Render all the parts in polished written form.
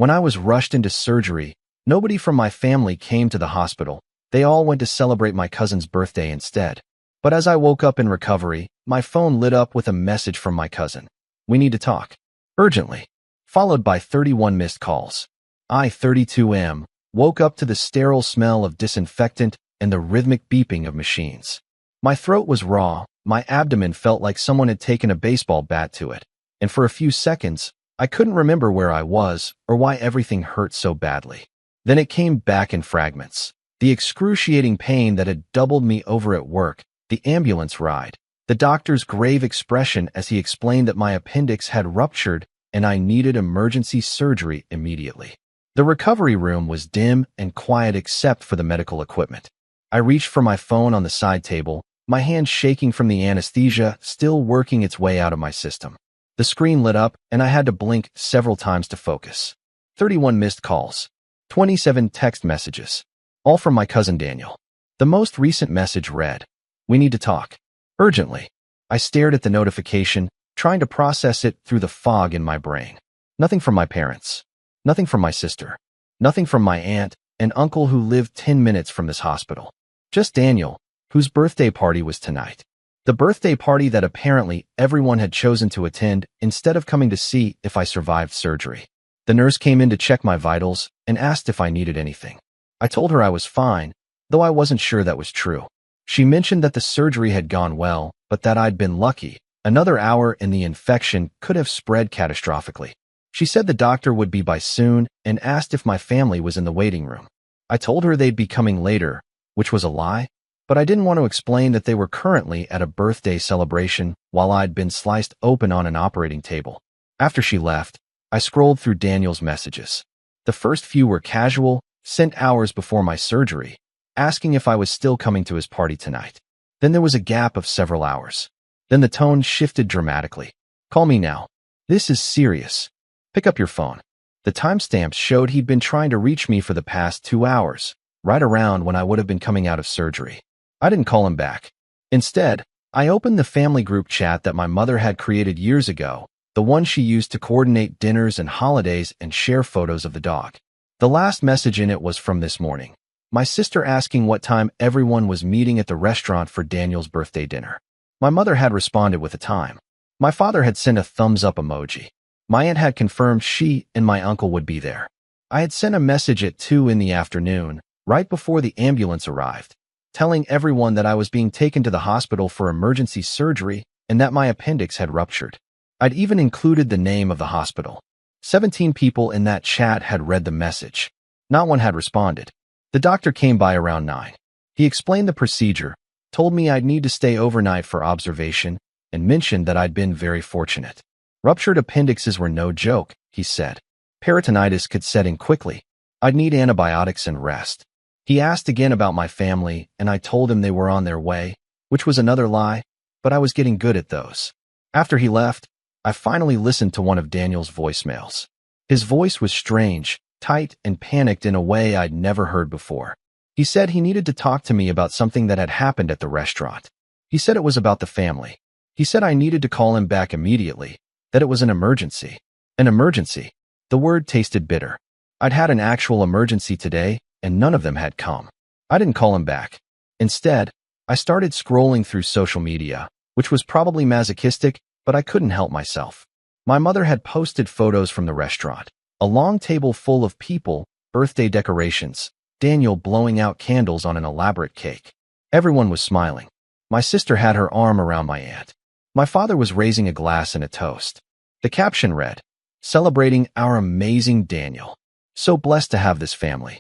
When I was rushed into surgery, nobody from my family came to the hospital. They all went to celebrate my cousin's birthday instead. But as I woke up in recovery, my phone lit up with a message from my cousin. "We need to talk. Urgently." Followed by 31 missed calls. I, 32M, woke up to the sterile smell of disinfectant and the rhythmic beeping of machines. My throat was raw, my abdomen felt like someone had taken a baseball bat to it, and for a few seconds, I couldn't remember where I was or why everything hurt so badly. Then it came back in fragments. The excruciating pain that had doubled me over at work, the ambulance ride, the doctor's grave expression as he explained that my appendix had ruptured and I needed emergency surgery immediately. The recovery room was dim and quiet except for the medical equipment. I reached for my phone on the side table, my hand shaking from the anesthesia still working its way out of my system. The screen lit up and I had to blink several times to focus. 31 missed calls. 27 text messages. All from my cousin Daniel. The most recent message read, "We need to talk. Urgently." I stared at the notification, trying to process it through the fog in my brain. Nothing from my parents. Nothing from my sister. Nothing from my aunt and uncle who lived 10 minutes from this hospital. Just Daniel, whose birthday party was tonight. The birthday party that apparently everyone had chosen to attend instead of coming to see if I survived surgery. The nurse came in to check my vitals and asked if I needed anything. I told her I was fine, though I wasn't sure that was true. She mentioned that the surgery had gone well, but that I'd been lucky. Another hour and the infection could have spread catastrophically. She said the doctor would be by soon and asked if my family was in the waiting room. I told her they'd be coming later, which was a lie, but I didn't want to explain that they were currently at a birthday celebration while I'd been sliced open on an operating table. After she left, I scrolled through Daniel's messages. The first few were casual, sent hours before my surgery, asking if I was still coming to his party tonight. Then there was a gap of several hours. Then the tone shifted dramatically. "Call me now. This is serious. Pick up your phone." The timestamps showed he'd been trying to reach me for the past 2 hours, right around when I would have been coming out of surgery. I didn't call him back. Instead, I opened the family group chat that my mother had created years ago, the one she used to coordinate dinners and holidays and share photos of the dog. The last message in it was from this morning. My sister asking what time everyone was meeting at the restaurant for Daniel's birthday dinner. My mother had responded with a time. My father had sent a thumbs up emoji. My aunt had confirmed she and my uncle would be there. I had sent a message at 2 in the afternoon, right before the ambulance arrived, telling everyone that I was being taken to the hospital for emergency surgery and that my appendix had ruptured. I'd even included the name of the hospital. 17 people in that chat had read the message. Not one had responded. The doctor came by around 9. He explained the procedure, told me I'd need to stay overnight for observation, and mentioned that I'd been very fortunate. Ruptured appendixes were no joke, he said. Peritonitis could set in quickly. I'd need antibiotics and rest. He asked again about my family, and I told him they were on their way, which was another lie, but I was getting good at those. After he left, I finally listened to one of Daniel's voicemails. His voice was strange, tight, and panicked in a way I'd never heard before. He said he needed to talk to me about something that had happened at the restaurant. He said it was about the family. He said I needed to call him back immediately, that it was an emergency. An emergency. The word tasted bitter. I'd had an actual emergency today, and none of them had come. I didn't call him back. Instead, I started scrolling through social media, which was probably masochistic, but I couldn't help myself. My mother had posted photos from the restaurant. A long table full of people, birthday decorations, Daniel blowing out candles on an elaborate cake. Everyone was smiling. My sister had her arm around my aunt. My father was raising a glass and a toast. The caption read, "Celebrating our amazing Daniel. So blessed to have this family."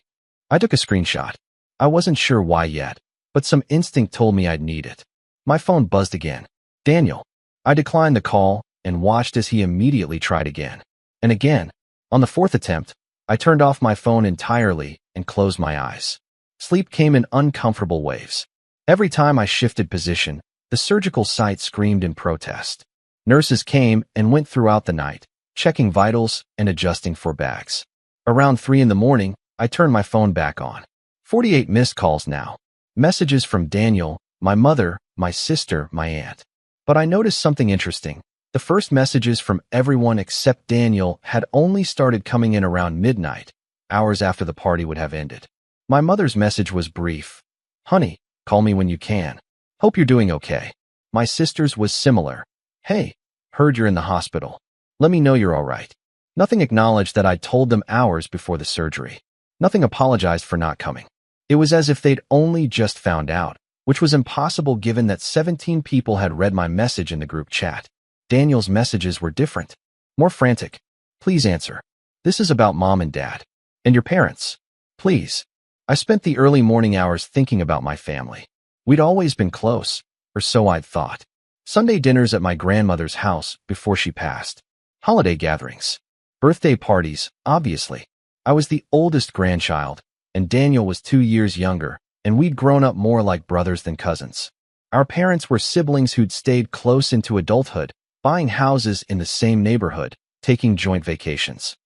I took a screenshot. I wasn't sure why yet, but some instinct told me I'd need it. My phone buzzed again. Daniel. I declined the call and watched as he immediately tried again. And again. On the 4th attempt, I turned off my phone entirely and closed my eyes. Sleep came in uncomfortable waves. Every time I shifted position, the surgical site screamed in protest. Nurses came and went throughout the night, checking vitals and adjusting for bags. Around 3 in the morning, I turned my phone back on. 48 missed calls now. Messages from Daniel, my mother, my sister, my aunt. But I noticed something interesting. The first messages from everyone except Daniel had only started coming in around midnight, hours after the party would have ended. My mother's message was brief. "Honey, call me when you can. Hope you're doing okay." My sister's was similar. "Hey, heard you're in the hospital. Let me know you're all right." Nothing acknowledged that I'd told them hours before the surgery. Nothing apologized for not coming. It was as if they'd only just found out, which was impossible given that 17 people had read my message in the group chat. Daniel's messages were different, more frantic. "Please answer. This is about Mom and Dad. And your parents. Please." I spent the early morning hours thinking about my family. We'd always been close, or so I'd thought. Sunday dinners at my grandmother's house before she passed. Holiday gatherings. Birthday parties, obviously. I was the oldest grandchild, and Daniel was 2 years younger, and we'd grown up more like brothers than cousins. Our parents were siblings who'd stayed close into adulthood, buying houses in the same neighborhood, taking joint vacations.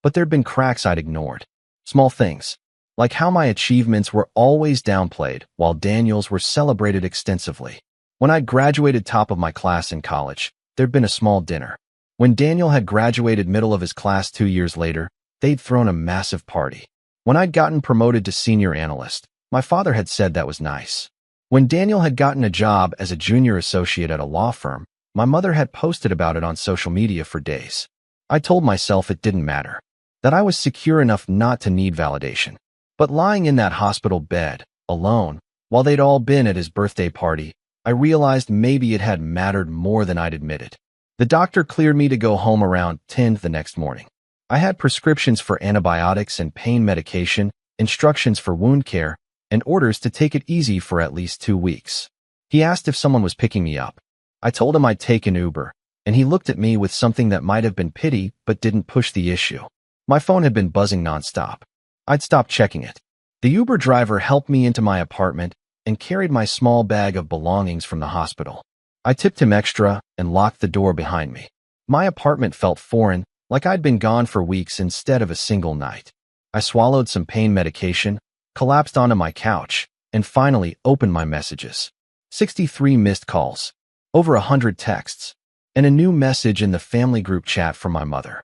But there'd been cracks I'd ignored. Small things, like how my achievements were always downplayed while Daniel's were celebrated extensively. When I'd graduated top of my class in college, there'd been a small dinner. When Daniel had graduated middle of his class 2 years later, they'd thrown a massive party. When I'd gotten promoted to senior analyst, my father had said that was nice. When Daniel had gotten a job as a junior associate at a law firm, my mother had posted about it on social media for days. I told myself it didn't matter, that I was secure enough not to need validation. But lying in that hospital bed, alone, while they'd all been at his birthday party, I realized maybe it had mattered more than I'd admitted. The doctor cleared me to go home around 10 the next morning. I had prescriptions for antibiotics and pain medication, instructions for wound care, and orders to take it easy for at least 2 weeks. He asked if someone was picking me up. I told him I'd take an Uber, and he looked at me with something that might have been pity but didn't push the issue. My phone had been buzzing nonstop. I'd stopped checking it. The Uber driver helped me into my apartment and carried my small bag of belongings from the hospital. I tipped him extra and locked the door behind me. My apartment felt foreign, like I'd been gone for weeks instead of a single night. I swallowed some pain medication, collapsed onto my couch, and finally opened my messages. 63 missed calls, over 100 texts, and a new message in the family group chat from my mother.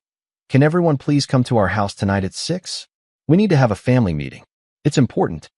"Can everyone please come to our house tonight at 6? We need to have a family meeting. It's important."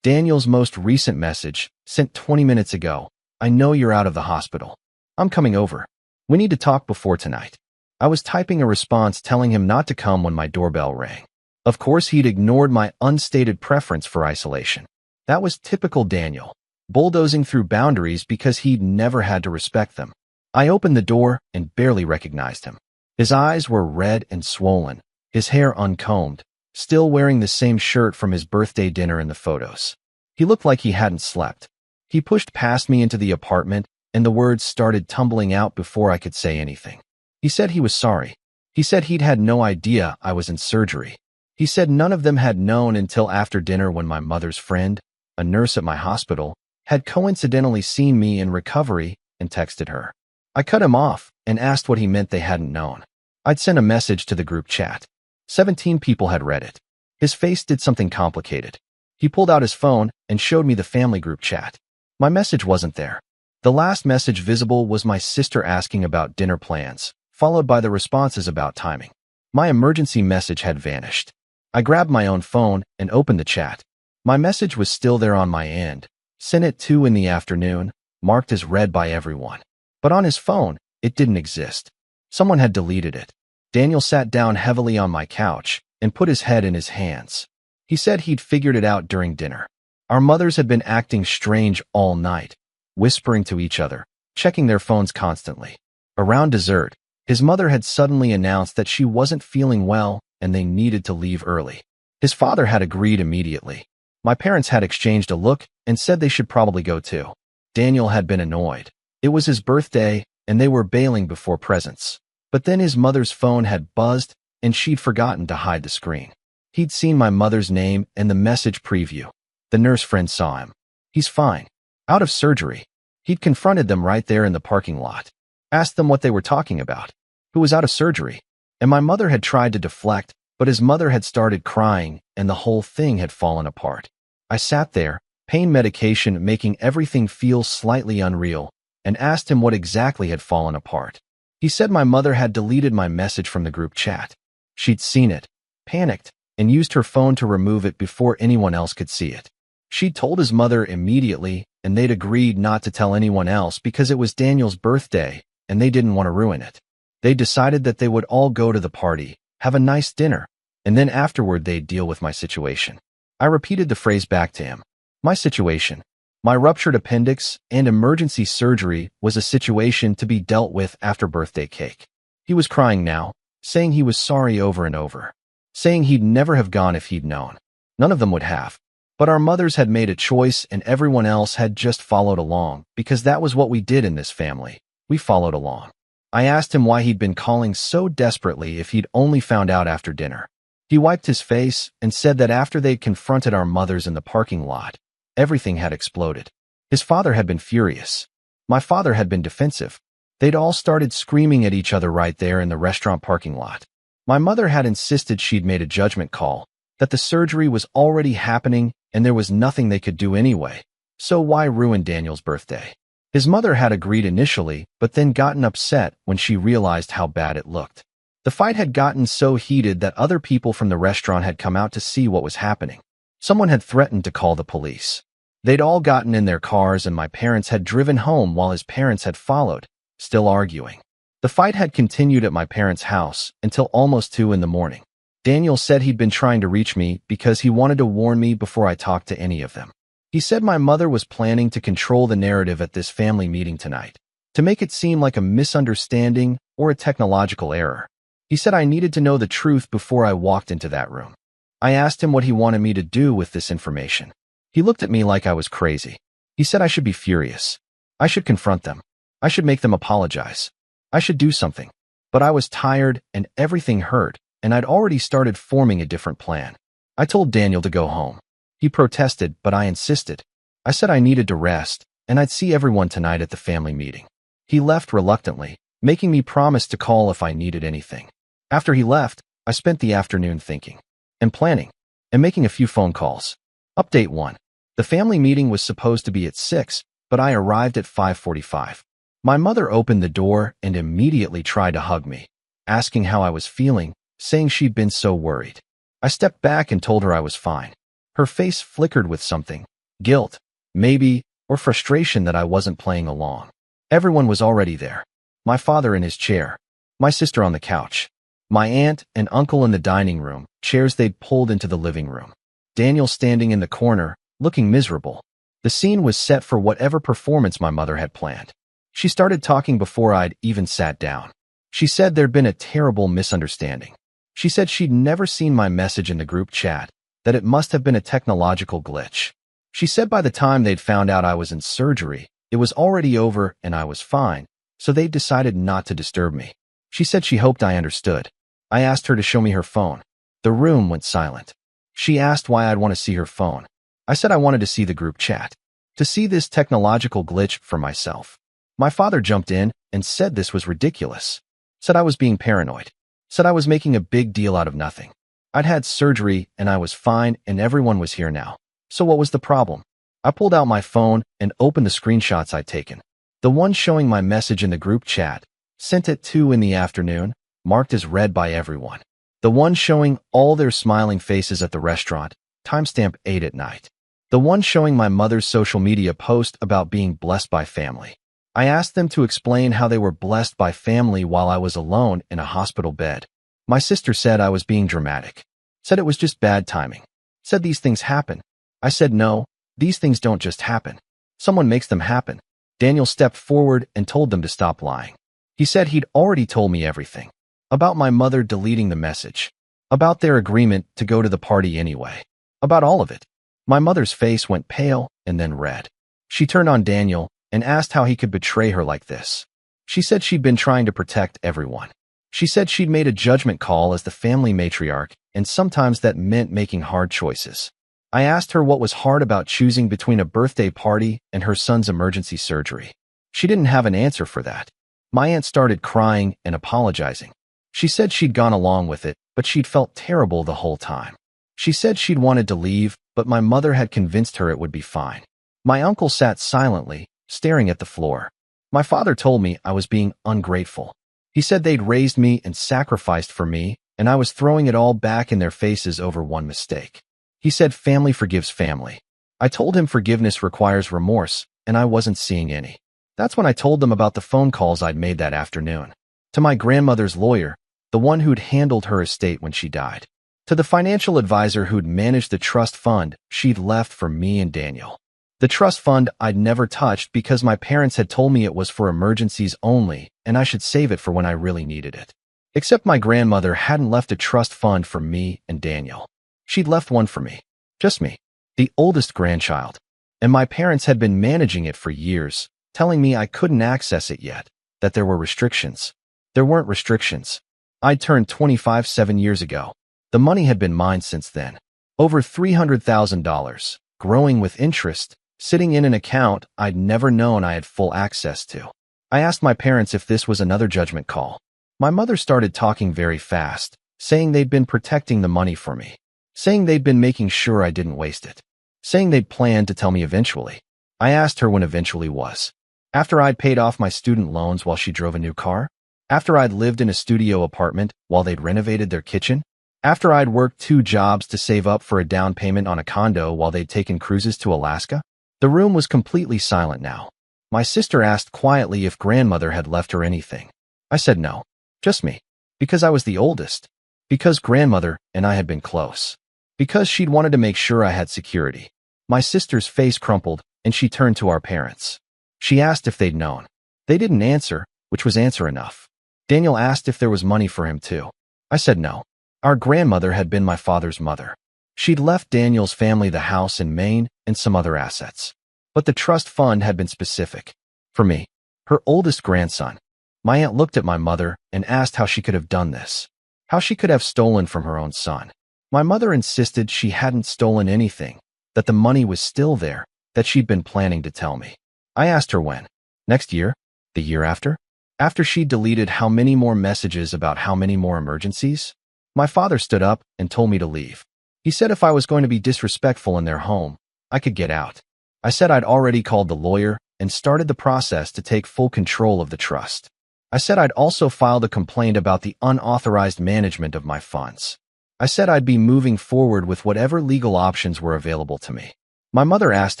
Daniel's most recent message, sent 20 minutes ago. "I know you're out of the hospital. I'm coming over. We need to talk before tonight." I was typing a response telling him not to come when my doorbell rang. Of course, he'd ignored my unstated preference for isolation. That was typical Daniel, bulldozing through boundaries because he'd never had to respect them. I opened the door and barely recognized him. His eyes were red and swollen, his hair uncombed, still wearing the same shirt from his birthday dinner in the photos. He looked like he hadn't slept. He pushed past me into the apartment, and the words started tumbling out before I could say anything. He said he was sorry. He said he'd had no idea I was in surgery. He said none of them had known until after dinner when my mother's friend, a nurse at my hospital, had coincidentally seen me in recovery and texted her. I cut him off and asked what he meant they hadn't known. I'd sent a message to the group chat. 17 people had read it. His face did something complicated. He pulled out his phone and showed me the family group chat. My message wasn't there. The last message visible was my sister asking about dinner plans, followed by the responses about timing. My emergency message had vanished. I grabbed my own phone and opened the chat. My message was still there on my end, sent at 2 in the afternoon, marked as read by everyone. But on his phone, it didn't exist. Someone had deleted it. Daniel sat down heavily on my couch and put his head in his hands. He said he'd figured it out during dinner. Our mothers had been acting strange all night, whispering to each other, checking their phones constantly. Around dessert, his mother had suddenly announced that she wasn't feeling well and they needed to leave early. His father had agreed immediately. My parents had exchanged a look and said they should probably go too. Daniel had been annoyed. It was his birthday and they were bailing before presents. But then his mother's phone had buzzed and she'd forgotten to hide the screen. He'd seen my mother's name and the message preview. The nurse friend saw him. He's fine. Out of surgery. He'd confronted them right there in the parking lot. Asked them what they were talking about. Who was out of surgery. And my mother had tried to deflect, but his mother had started crying and the whole thing had fallen apart. I sat there, pain medication making everything feel slightly unreal, and asked him what exactly had fallen apart. He said my mother had deleted my message from the group chat. She'd seen it, panicked, and used her phone to remove it before anyone else could see it. She'd told his mother immediately, and they'd agreed not to tell anyone else because it was Daniel's birthday, and they didn't want to ruin it. They decided that they would all go to the party, have a nice dinner, and then afterward they'd deal with my situation. I repeated the phrase back to him. My situation. My ruptured appendix and emergency surgery was a situation to be dealt with after birthday cake. He was crying now, saying he was sorry over and over, saying he'd never have gone if he'd known. None of them would have. But our mothers had made a choice and everyone else had just followed along because that was what we did in this family. We followed along. I asked him why he'd been calling so desperately if he'd only found out after dinner. He wiped his face and said that after they'd confronted our mothers in the parking lot, everything had exploded. His father had been furious. My father had been defensive. They'd all started screaming at each other right there in the restaurant parking lot. My mother had insisted she'd made a judgment call, that the surgery was already happening and there was nothing they could do anyway, so why ruin Daniel's birthday? His mother had agreed initially, but then gotten upset when she realized how bad it looked. The fight had gotten so heated that other people from the restaurant had come out to see what was happening. Someone had threatened to call the police. They'd all gotten in their cars and my parents had driven home while his parents had followed, still arguing. The fight had continued at my parents' house until almost 2 in the morning. Daniel said he'd been trying to reach me because he wanted to warn me before I talked to any of them. He said my mother was planning to control the narrative at this family meeting tonight, to make it seem like a misunderstanding or a technological error. He said I needed to know the truth before I walked into that room. I asked him what he wanted me to do with this information. He looked at me like I was crazy. He said I should be furious. I should confront them. I should make them apologize. I should do something. But I was tired and everything hurt, and I'd already started forming a different plan. I told Daniel to go home. He protested, but I insisted. I said I needed to rest, and I'd see everyone tonight at the family meeting. He left reluctantly, making me promise to call if I needed anything. After he left, I spent the afternoon thinking, and planning, and making a few phone calls. Update 1. The family meeting was supposed to be at 6, but I arrived at 5:45. My mother opened the door and immediately tried to hug me, asking how I was feeling, saying she'd been so worried. I stepped back and told her I was fine. Her face flickered with something, guilt, maybe, or frustration that I wasn't playing along. Everyone was already there. My father in his chair, my sister on the couch, my aunt and uncle in the dining room, chairs they'd pulled into the living room. Daniel standing in the corner, looking miserable. The scene was set for whatever performance my mother had planned. She started talking before I'd even sat down. She said there'd been a terrible misunderstanding. She said she'd never seen my message in the group chat, that it must have been a technological glitch. She said by the time they'd found out I was in surgery, it was already over and I was fine, so they decided not to disturb me. She said she hoped I understood. I asked her to show me her phone. The room went silent. She asked why I'd want to see her phone. I said I wanted to see the group chat, to see this technological glitch for myself. My father jumped in and said this was ridiculous, said I was being paranoid, said I was making a big deal out of nothing. I'd had surgery and I was fine and everyone was here now. So what was the problem? I pulled out my phone and opened the screenshots I'd taken. The one showing my message in the group chat, sent at 2 in the afternoon, marked as read by everyone. The one showing all their smiling faces at the restaurant, timestamp 8 at night. The one showing my mother's social media post about being blessed by family. I asked them to explain how they were blessed by family while I was alone in a hospital bed. My sister said I was being dramatic, said it was just bad timing, said these things happen. I said no, these things don't just happen. Someone makes them happen. Daniel stepped forward and told them to stop lying. He said he'd already told me everything. About my mother deleting the message. About their agreement to go to the party anyway. About all of it. My mother's face went pale and then red. She turned on Daniel and asked how he could betray her like this. She said she'd been trying to protect everyone. She said she'd made a judgment call as the family matriarch, and sometimes that meant making hard choices. I asked her what was hard about choosing between a birthday party and her son's emergency surgery. She didn't have an answer for that. My aunt started crying and apologizing. She said she'd gone along with it, but she'd felt terrible the whole time. She said she'd wanted to leave, but my mother had convinced her it would be fine. My uncle sat silently, staring at the floor. My father told me I was being ungrateful. He said they'd raised me and sacrificed for me, and I was throwing it all back in their faces over one mistake. He said family forgives family. I told him forgiveness requires remorse, and I wasn't seeing any. That's when I told them about the phone calls I'd made that afternoon. To my grandmother's lawyer, the one who'd handled her estate when she died. To the financial advisor who'd managed the trust fund she'd left for me and Daniel. The trust fund I'd never touched because my parents had told me it was for emergencies only, and I should save it for when I really needed it. Except my grandmother hadn't left a trust fund for me and Daniel. She'd left one for me. Just me. The oldest grandchild. And my parents had been managing it for years, telling me I couldn't access it yet, that there were restrictions. There weren't restrictions. I'd turned 25 7 years ago. The money had been mine since then. Over $300,000, growing with interest, sitting in an account I'd never known I had full access to. I asked my parents if this was another judgment call. My mother started talking very fast, saying they'd been protecting the money for me, saying they'd been making sure I didn't waste it, saying they'd planned to tell me eventually. I asked her when eventually was. After I'd paid off my student loans while she drove a new car? After I'd lived in a studio apartment while they'd renovated their kitchen? After I'd worked 2 jobs to save up for a down payment on a condo while they'd taken cruises to Alaska? The room was completely silent now. My sister asked quietly if grandmother had left her anything. I said no. Just me. Because I was the oldest. Because grandmother and I had been close. Because she'd wanted to make sure I had security. My sister's face crumpled, and she turned to our parents. She asked if they'd known. They didn't answer, which was answer enough. Daniel asked if there was money for him too. I said no. Our grandmother had been my father's mother. She'd left Daniel's family the house in Maine and some other assets. But the trust fund had been specific. For me, her oldest grandson. My aunt looked at my mother and asked how she could have done this. How she could have stolen from her own son. My mother insisted she hadn't stolen anything, that the money was still there, that she'd been planning to tell me. I asked her when. Next year? The year after? After she'd deleted how many more messages about how many more emergencies? My father stood up and told me to leave. He said if I was going to be disrespectful in their home, I could get out. I said I'd already called the lawyer and started the process to take full control of the trust. I said I'd also filed a complaint about the unauthorized management of my funds. I said I'd be moving forward with whatever legal options were available to me. My mother asked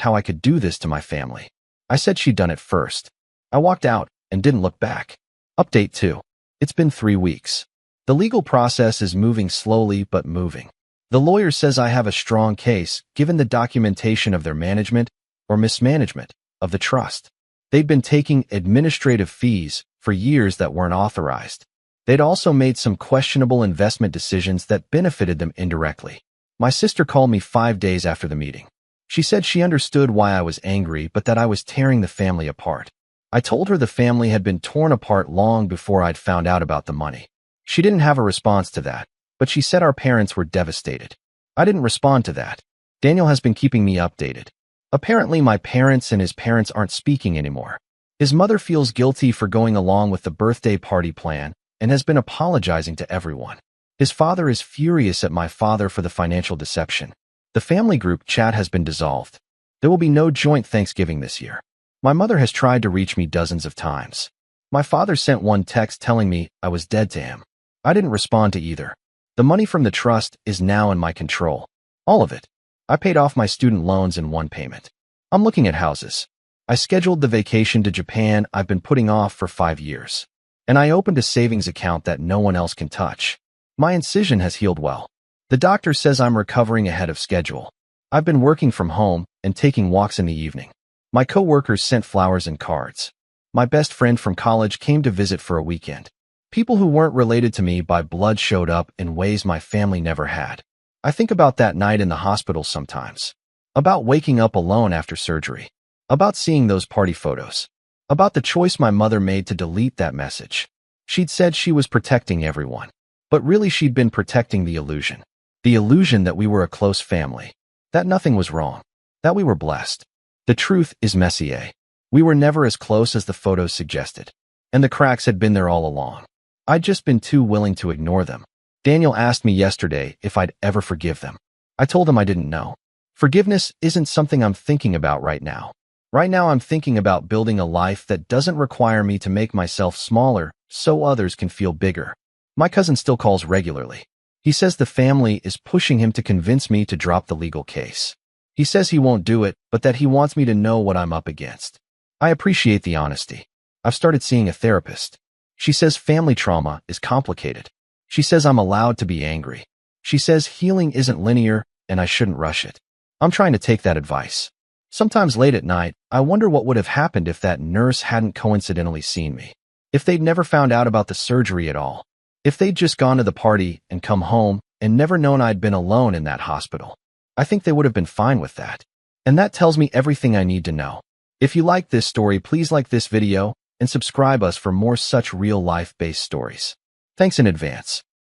how I could do this to my family. I said she'd done it first. I walked out and didn't look back. Update 2. It's been 3 weeks. The legal process is moving slowly but moving. The lawyer says I have a strong case given the documentation of their management or mismanagement of the trust. They'd been taking administrative fees for years that weren't authorized. They'd also made some questionable investment decisions that benefited them indirectly. My sister called me 5 days after the meeting. She said she understood why I was angry, but that I was tearing the family apart. I told her the family had been torn apart long before I'd found out about the money. She didn't have a response to that, but she said our parents were devastated. I didn't respond to that. Daniel has been keeping me updated. Apparently, my parents and his parents aren't speaking anymore. His mother feels guilty for going along with the birthday party plan and has been apologizing to everyone. His father is furious at my father for the financial deception. The family group chat has been dissolved. There will be no joint Thanksgiving this year. My mother has tried to reach me dozens of times. My father sent one text telling me I was dead to him. I didn't respond to either. The money from the trust is now in my control. All of it. I paid off my student loans in one payment. I'm looking at houses. I scheduled the vacation to Japan I've been putting off for 5 years. And I opened a savings account that no one else can touch. My incision has healed well. The doctor says I'm recovering ahead of schedule. I've been working from home and taking walks in the evening. My coworkers sent flowers and cards. My best friend from college came to visit for a weekend. People who weren't related to me by blood showed up in ways my family never had. I think about that night in the hospital sometimes. About waking up alone after surgery. About seeing those party photos. About the choice my mother made to delete that message. She'd said she was protecting everyone. But really she'd been protecting the illusion. The illusion that we were a close family. That nothing was wrong. That we were blessed. The truth is messier. We were never as close as the photos suggested. And the cracks had been there all along. I'd just been too willing to ignore them. Daniel asked me yesterday if I'd ever forgive them. I told him I didn't know. Forgiveness isn't something I'm thinking about right now. Right now I'm thinking about building a life that doesn't require me to make myself smaller so others can feel bigger. My cousin still calls regularly. He says the family is pushing him to convince me to drop the legal case. He says he won't do it, but that he wants me to know what I'm up against. I appreciate the honesty. I've started seeing a therapist. She says family trauma is complicated. She says I'm allowed to be angry. She says healing isn't linear and I shouldn't rush it. I'm trying to take that advice. Sometimes late at night, I wonder what would have happened if that nurse hadn't coincidentally seen me. If they'd never found out about the surgery at all. If they'd just gone to the party and come home and never known I'd been alone in that hospital. I think they would have been fine with that. And that tells me everything I need to know. If you like this story, please like this video and subscribe us for more such real life-based stories. Thanks in advance.